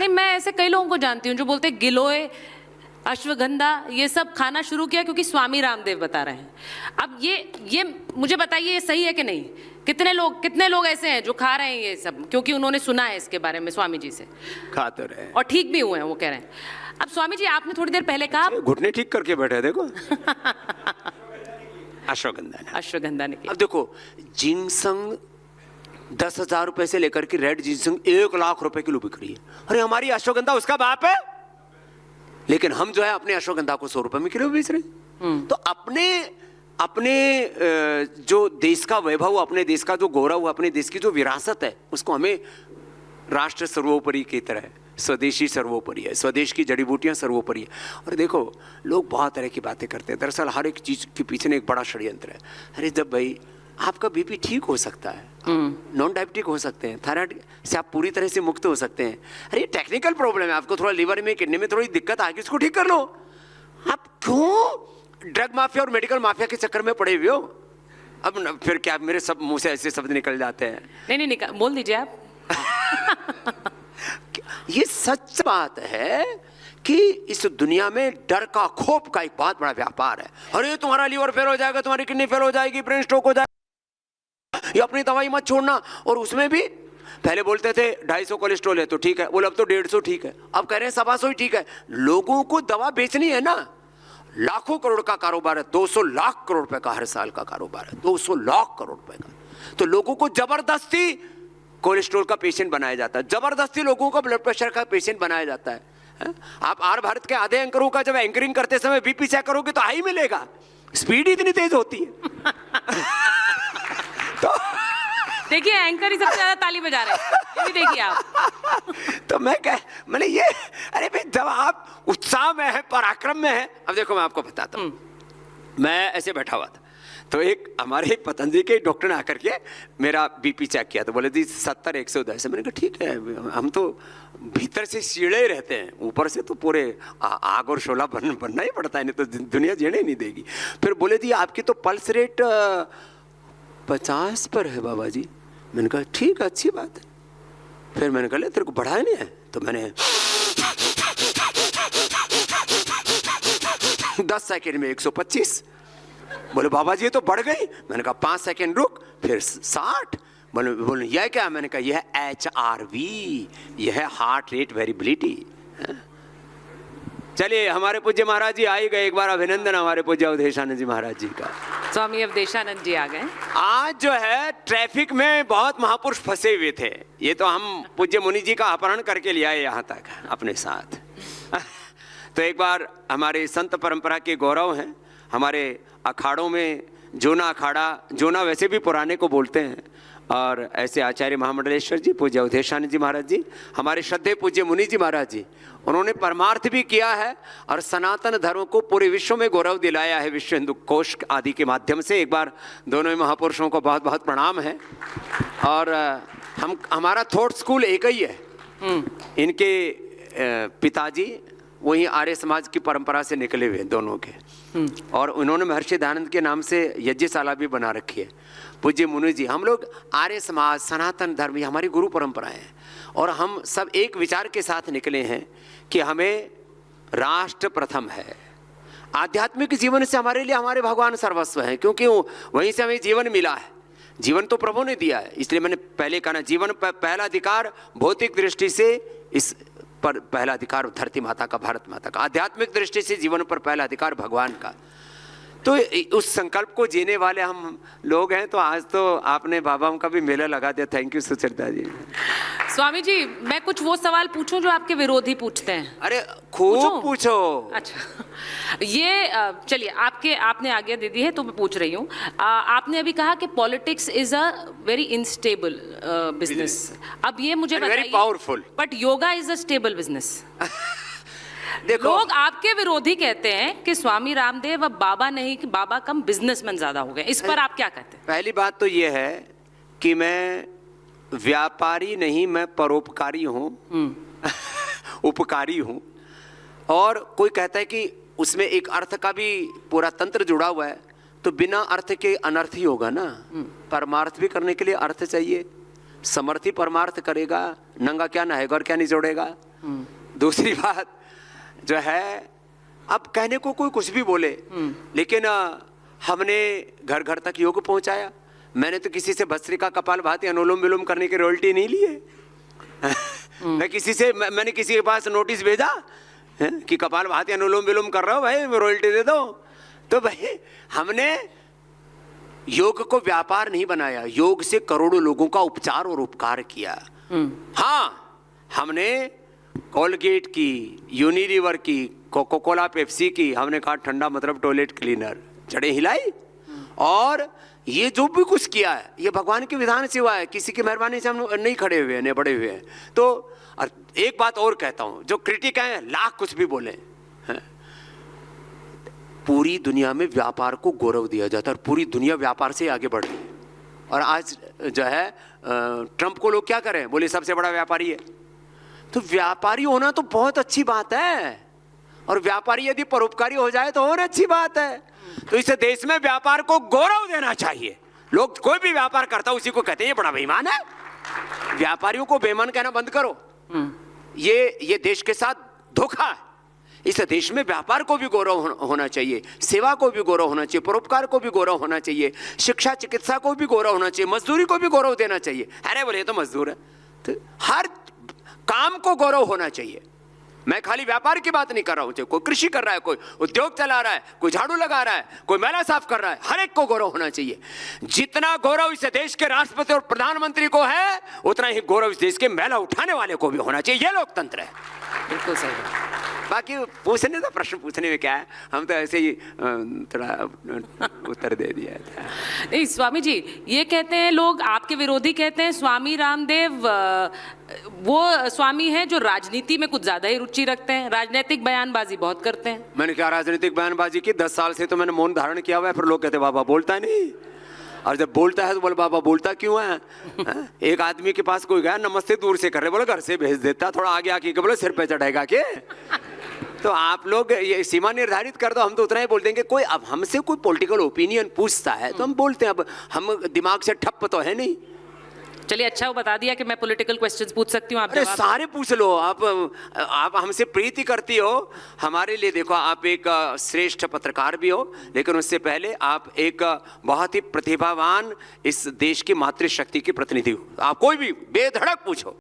नहीं, मैं ऐसे कई लोगों को जानती हूँ जो बोलते हैं गिलोय, अश्वगंधा ये सब खाना शुरू किया क्योंकि स्वामी रामदेव बता रहे हैं। अब ये मुझे बताइए ये सही है कि नहीं? कितने लोग ऐसे हैं जो खा रहे हैं ये सब क्योंकि उन्होंने सुना है इसके बारे में स्वामी जी से, खा तो रहे और ठीक भी हुए हैं, वो कह रहे हैं। अब स्वामी जी आपने थोड़ी देर पहले कहा घुटने ठीक करके बैठे, देखो अश्वगंधा ने किया। अब देखो, जिनसंग 10,000 रुपए से लेकर के रेड जिनसंग 1 लाख रुपए किलो बिक रही है। अरे हमारी अश्वगंधा उसका बाप है, लेकिन हम जो है अपने अश्वगंधा को 100 रुपए में किलो बेच रहे हैं। तो अपने जो देश का वैभव, अपने देश का जो गौरव, अपने देश की जो विरासत है, उसको हमें राष्ट्र सर्वोपरि की तरह, स्वदेशी सर्वोपरि है, स्वदेश की जड़ी बूटियां सर्वोपरि है। और देखो, लोग बहुत तरह की बातें करते हैं, दरअसल हर एक चीज के पीछे एक बड़ा षड्यंत्र है। अरे जब भाई आपका बीपी ठीक हो सकता है, नॉन डायबिटिक हो सकते हैं, थायराइड से आप पूरी तरह से मुक्त हो सकते हैं। अरे ये टेक्निकल प्रॉब्लम है, आपको थोड़ा लीवर में, किडनी में थोड़ी दिक्कत आ गई, उसको ठीक कर लो। आप क्यों ड्रग माफिया और मेडिकल माफिया के चक्कर में पड़े हुए हो? अब फिर क्या मेरे सब मुंह से ऐसे शब्द निकल जाते हैं? नहीं, बोल दीजिए आप। ये सच बात है कि इस दुनिया में डर का, खौफ का एक बहुत बड़ा व्यापार है। अरे तुम्हारा लीवर फेल हो जाएगा, तुम्हारी किडनी फेल हो जाएगी, ब्रेन स्ट्रोक हो जाएगा, ये अपनी दवाई मत छोड़ना। और उसमें भी पहले बोलते थे 250 कोलेस्ट्रॉल है तो ठीक है, बोले अब तो 150 ठीक है, अब कह रहे हैं 125 ही ठीक है। लोगों को दवा बेचनी है ना, लाखों करोड़ का कारोबार है, 200 लाख करोड़ रुपए का हर साल का कारोबार है, 200 लाख करोड़ रुपए का। तो लोगों को जबरदस्ती कोलेस्ट्रॉल का पेशेंट बनाया जाता है, जबरदस्ती लोगों को ब्लड प्रेशर का पेशेंट बनाया जाता है। आप आर भारत के आधे एंकरों का जब एंकरिंग करते समय बीपी चेक करोगे तो हाई मिलेगा, स्पीड इतनी तेज होती है। तो देखिए एंकर ही सबसे ज्यादा ताली बजा रहे हैं, ये भी देखिए आप। तो मैंने ये, अरे भाई जब आप उत्साह में है, पराक्रम में है। अब देखो मैं आपको बताता हूँ, मैं ऐसे बैठा हुआ था तो एक हमारे पतंजलि के डॉक्टर ने आकर के मेरा बीपी चेक किया, तो बोले जी 70 110 है। मैंने कहा ठीक है, हम तो भीतर से सीढ़े रहते हैं, ऊपर से तो पूरे आग और शोला बनना ही पड़ता है, नहीं तो दुनिया जीने नहीं देगी। फिर बोले जी आपकी तो पल्स रेट 50 पर है बाबा जी। मैंने कहा ठीक है, अच्छी बात है। फिर मैंने कहा तेरे को बढ़ाया नहीं है? तो मैंने 10 सेकेंड में 125। बोले बाबा जी ये तो बढ़ गई। मैंने कहा 5 सेकेंड रुक, फिर 60। बोले यह क्या? मैंने कहा यह HRV, यह है हार्ट रेट वेरिएबिलिटी। चलिए हमारे पूज्य महाराज जी आ ही गए, एक बार अभिनंदन हमारे पूज्य अवधेशानंद जी महाराज जी का। स्वामी अवधेशानंद जी आ गए। आज जो है ट्रैफिक में बहुत महापुरुष फंसे हुए थे, ये तो हम पूज्य मुनि जी का अपहरण करके ले आए यहाँ तक अपने साथ। तो एक बार हमारे संत परंपरा के गौरव हैं, हमारे अखाड़ों में जोना अखाड़ा, जोना वैसे भी पुराने को बोलते हैं, और ऐसे आचार्य महामंडलेश्वर जी, पूज्य अवधेशानंद जी महाराज जी, हमारे श्रद्धेय पूज्य मुनि जी महाराज जी, उन्होंने परमार्थ भी किया है और सनातन धर्म को पूरे विश्व में गौरव दिलाया है विश्व हिंदू कोश आदि के माध्यम से। एक बार दोनों ही महापुरुषों को बहुत बहुत प्रणाम है। और हमारा थॉट स्कूल एक ही है। इनके पिताजी वही आर्य समाज की परंपरा से निकले हुए दोनों के, और उन्होंने महर्षि दयानंद के नाम से यज्ञशाला भी बना रखी है। पूज्य मुनि जी, हम लोग आर्य समाज, सनातन धर्म, ये हमारी गुरु परंपराएं हैं, और हम सब एक विचार के साथ निकले हैं कि हमें राष्ट्र प्रथम है। आध्यात्मिक जीवन से हमारे लिए हमारे भगवान सर्वस्व हैं, क्योंकि वहीं से हमें जीवन मिला है। जीवन तो प्रभु ने दिया है, इसलिए मैंने पहले कहा ना, जीवन पहला अधिकार भौतिक दृष्टि से इस पर पहला अधिकार धरती माता का, भारत माता का। आध्यात्मिक दृष्टि से जीवन पर पहला अधिकार भगवान का। तो उस संकल्प को जीने वाले हम लोग हैं। तो आज तो आपने बाबा का भी मेला लगा दिया, थैंक यू सुचरिता जी। स्वामी जी, मैं कुछ वो सवाल पूछूं जो आपके विरोधी पूछते हैं? अरे खूब पूछो। अच्छा, ये चलिए, आपने आज्ञा दे दी है तो मैं पूछ रही हूँ। आपने अभी कहा कि politics is a very instable business. अब ये मुझे बताइए, very powerful, but yoga is a stable business. देखो, लोग आपके विरोधी कहते हैं कि स्वामी रामदेव अब बाबा नहीं, कि बाबा कम बिजनेसमैन ज्यादा हो गए। इस पर आप क्या कहते हैं? पहली बात तो ये है कि मैं व्यापारी नहीं, मैं परोपकारी हूँ, उपकारी हूँ। और कोई कहता है कि उसमें एक अर्थ का भी पूरा तंत्र जुड़ा हुआ है, तो बिना अर्थ के अनर्थ ही होगा ना। परमार्थ भी करने के लिए अर्थ चाहिए। समर्थी परमार्थ करेगा, नंगा क्या नहाएगा और क्या निचोड़ेगा। दूसरी बात जो है, अब कहने को कोई कुछ भी बोले, लेकिन हमने घर घर तक योग पहुंचाया। मैंने तो किसी से भस्त्रिका कपालभाति अनुलोम विलोम करने की रॉयल्टी नहीं ली है। मैंने किसी के पास नोटिस भेजा कि कपालभाति अनुलोम विलोम कर रहा हो भाई, रॉयल्टी दे दो। तो भाई हमने योग को व्यापार नहीं बनाया, योग से करोड़ों लोगों का उपचार और उपकार किया। हाँ, हमने कोलगेट की, यूनिलीवर की, कोका कोला, पेप्सी की, हमने कहा ठंडा मतलब टॉयलेट क्लीनर, जड़ें हिलाई। और ये जो भी कुछ किया है ये भगवान के विधान से हुआ है, किसी की मेहरबानी से हम नहीं खड़े हुए हैं, नहीं बड़े हुए हैं। तो एक बात और कहता हूं, जो क्रिटिक है लाख कुछ भी बोले, पूरी दुनिया में व्यापार को गौरव दिया जाता है और पूरी दुनिया व्यापार से आगे बढ़ रही है। और आज जो है ट्रंप को लोग क्या करें, बोले सबसे बड़ा व्यापारी है। तो व्यापारी होना तो बहुत अच्छी बात है, और व्यापारी यदि परोपकारी हो जाए तो और अच्छी बात है। तो इस देश में व्यापार को गौरव देना चाहिए। लोग कोई भी व्यापार करता है उसी को कहते हैं ये बड़ा बेईमान है। व्यापारियों को बेईमान कहना बंद करो। ये देश के साथ धोखा है। इस देश में व्यापार को भी गौरव होना चाहिए, सेवा को भी गौरव होना चाहिए, परोपकार को भी गौरव होना चाहिए, शिक्षा चिकित्सा को भी गौरव होना चाहिए, मजदूरी को भी गौरव देना चाहिए। अरे बोले तो मजदूर है, तो हर काम को गौरव होना चाहिए। मैं खाली व्यापार की बात नहीं कर रहा हूं, कोई कृषि कर रहा है, कोई उद्योग चला रहा है, कोई झाड़ू लगा रहा है, कोई मेला साफ कर रहा है, हर एक को गौरव होना चाहिए। जितना गौरव इस देश के राष्ट्रपति और प्रधानमंत्री को है, उतना ही गौरव इस देश के मेला उठाने वाले को भी होना चाहिए। ये लोकतंत्र है। बिल्कुल सही। बाकी पूछने तो प्रश्न पूछने में क्या है, हम तो ऐसे ही थोड़ा उत्तर दे दिया था। नहीं स्वामी जी, ये कहते हैं लोग, आपके विरोधी कहते हैं स्वामी रामदेव वो स्वामी हैं जो राजनीति में कुछ ज्यादा ही रुचि रखते हैं, राजनीतिक बयानबाजी बहुत करते हैं। मैंने क्या राजनीतिक बयानबाजी की? 10 साल से तो मैंने मौन धारण किया हुआ है। फिर लोग कहते बाबा बोलता नहीं, और जब बोलता है तो बोले बाबा बोलता क्यों है? एक आदमी के पास कोई गया, नमस्ते दूर से कर रहे, बोले घर से भेज देता, थोड़ा आगे आके बोले सिर पे चढ़ेगा के। तो आप लोग ये सीमा निर्धारित कर दो, हम तो उतना ही बोल देंगे। कोई अब हमसे कोई पॉलिटिकल ओपिनियन पूछता है तो हम बोलते हैं। अब हम दिमाग से ठप्प तो है नहीं। चलिए अच्छा वो बता दिया कि मैं पॉलिटिकल क्वेश्चंस पूछ सकती हूँ। आप अरे सारे पूछ लो। आप हमसे प्रीति करती हो हमारे लिए। देखो, आप एक श्रेष्ठ पत्रकार भी हो, लेकिन उससे पहले आप एक बहुत ही प्रतिभावान इस देश की मातृशक्ति की प्रतिनिधि हो। आप कोई भी बेधड़क पूछो।